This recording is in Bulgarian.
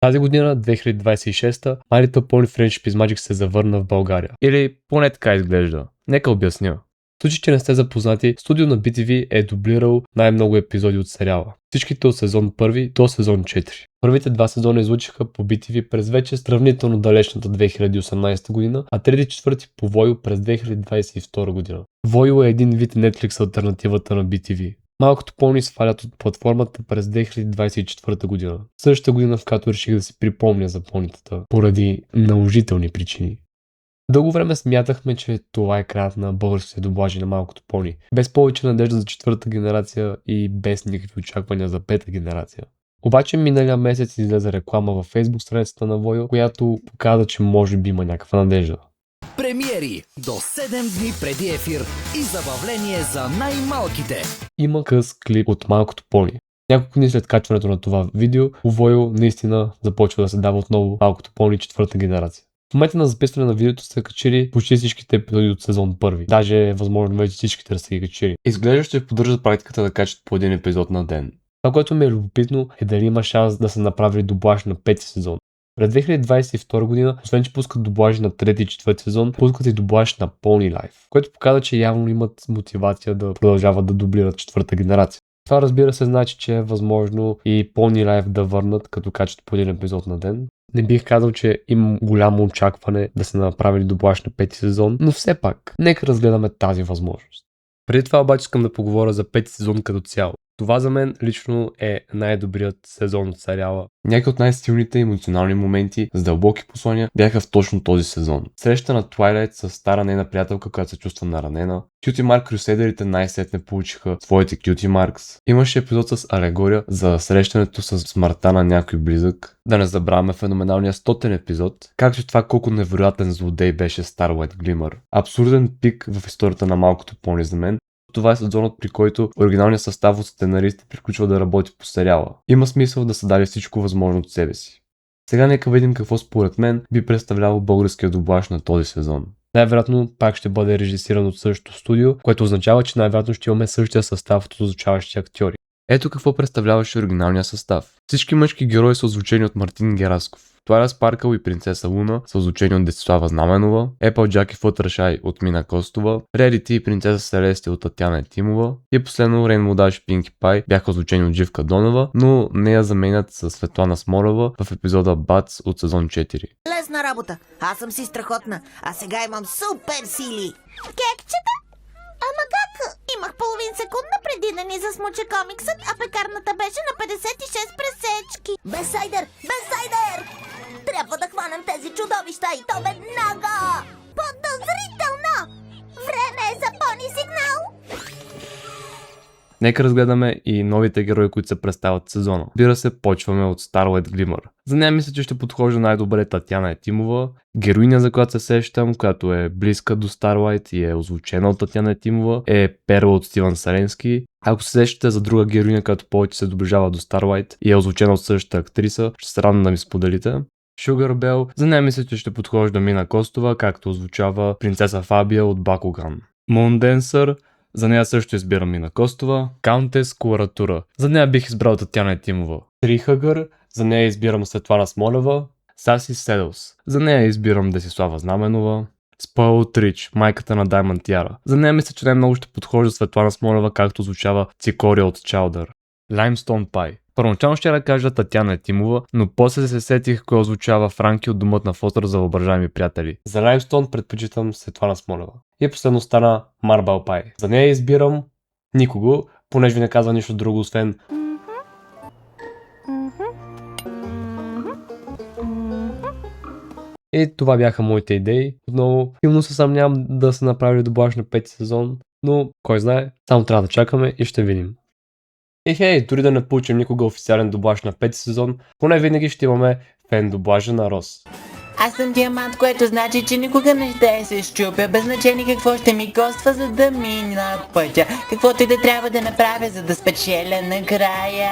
Тази година, 2026, My Little Pony Friendship is Magic се завърна в България. Или поне така изглежда. Нека обясня. В случай, че не сте запознати, студио на BTV е дублирал най-много епизоди от сериала. Всичките от сезон 1 до сезон 4. Първите два сезона излучиха по BTV през вече сравнително далечната 2018 година, а трети и четвърти по Voyo през 2022 година. Voyo е един вид Netflix алтернативата на BTV. Малкото пони свалят от платформата през 2024 година. Същата година, в която реших да си припомня за понитата, поради наложителни причини. Дълго време смятахме, че това е краят на българските дублажи на Малкото пони. Без повече надежда за четвърта генерация и без никакви очаквания за пета генерация. Обаче миналия месец излезе реклама във Facebook страницата на Voyo, която показа, че може би има някаква надежда. Премиери до 7 дни преди ефир и забавление за най-малките. Има къс клип от Малкото пони. Няколко дни след качването на това видео, по Voyo наистина започва да се дава отново Малкото пони четвърта генерация. В момента на записване на видеото са качили почти всичките епизоди от сезон 1. Даже е възможно вече всичките да са ги качили. Изглежда ще поддържат практиката да качат по един епизод на ден. Това, което ми е любопитно, е дали има шанс да са направили дублаж на пети сезон. През 2022 година, освен че пускат дублажи на трети и четвърти сезон, пускат и дублаж на Pony Life, което показва, че явно имат мотивация да продължават да дублират четвърта генерация. Това, разбира се, значи, че е възможно и Pony Life да върнат, като качат по един епизод на ден. Не бих казал, че имам голямо очакване да са направили дублаж на пети сезон, но все пак, нека разгледаме тази възможност. Преди това обаче искам да поговоря за пети сезон като цяло. Това за мен лично е най-добрият сезон от сериала. Някои от най-стилните емоционални моменти с дълбоки послания бяха в точно този сезон. Среща на Твайлайт с стара нейна приятелка, която се чувства наранена. Cutie Mark Crusaderите най-сетне получиха своите Cutie Marks. Имаше епизод с алегория за срещането с смъртта на някой близък. Да не забравяме феноменалния 100-тен епизод, както и това колко невероятен злодей беше Starlight Glimmer. Абсурден пик в историята на Малкото пони за мен. Това е сезонът, при който оригиналният състав от сценаристи приключва да работи по сериала. Има смисъл да са дали всичко възможно от себе си. Сега нека видим какво според мен би представлявал българския дублаж на този сезон. Най-вероятно пак ще бъде режисиран от същото студио, което означава, че най-вероятно ще имаме същия състав от озвучаващи актьори. Ето какво представляваше оригиналния състав. Всички мъжки герои са озвучени от Мартин Герасков. Twilight Sparkle и принцеса Луна са озвучени от Десислава Знаменова, Applejack и Fluttershy от Мина Костова, Rarity и принцеса Селестия от Татяна Етимова и последно Rainbow Dash и Pinkie Pie бяха озвучени от Живка Донова, но нея заменят с Светлана Смолева в епизода Бац от сезон 4. Лесна работа, аз съм си страхотна, а сега имам супер сили. Кекчета? Ама как? Имах половин секунда преди да ни засмуча комиксът, а пекарната беше на 56 пресечки. Бесайдер! Бесайдер! Трябва да хванем тези чудовища и то веднага! Подозрително! Време е за пони сигнал! Нека разгледаме и новите герои, които се представят в сезона. Бира се, почваме от Starlight Glimmer. За нея мисля, че ще подхожда най-добре Татяна Етимова, героиня, за която се сещам, която е близка до Starlight и е озвучена от Татяна Етимова, е Перла от Стивън Саренски. Ако се сещате за друга героиня, която повече се доближава до Starlight и е озвучена от същата актриса, ще се радвам да ми споделите. Sugar Bell, за нея мисля, че ще подхожда Мина Костова, както озвучава принцеса Фабия от Бакуган. Moon Dancer, за нея също избирам Мина Костова. Countess Колоратура, за нея бих избрал Татяна Етимова. Трихъгър, за нея избирам Светлана Смолева. Саси Седълс, за нея избирам Десислава Знаменова. Spoiled Rich, майката на Diamond Tiara, за нея мисля, че най-много ще подхожда Светлана Смолева, както озвучава Цикория от Chowder. Limestone Pie, първоначално ще да кажа Татяна Етимова, но после се сетих кой озвучава Франки от Домът на Фотър за въображаеми приятели. За Limestone предпочитам Светлана Смолева. И последно стана Marble Pie. За нея избирам никого, понеже ви не казва нищо друго, освен И това бяха моите идеи. Отново, силно се съмнявам да са направили дублаж на пети сезон, но кой знае, само трябва да чакаме и ще видим. И хей, дори да не получим никога официален дублаж на пети сезон, поне винаги ще имаме фен дублажа на Рос. Аз съм диамант, което значи, че никога не ще се щупя. Без значение какво ще ми коства, за да мина пътя. Каквото и да трябва да направя, за да спечеля накрая.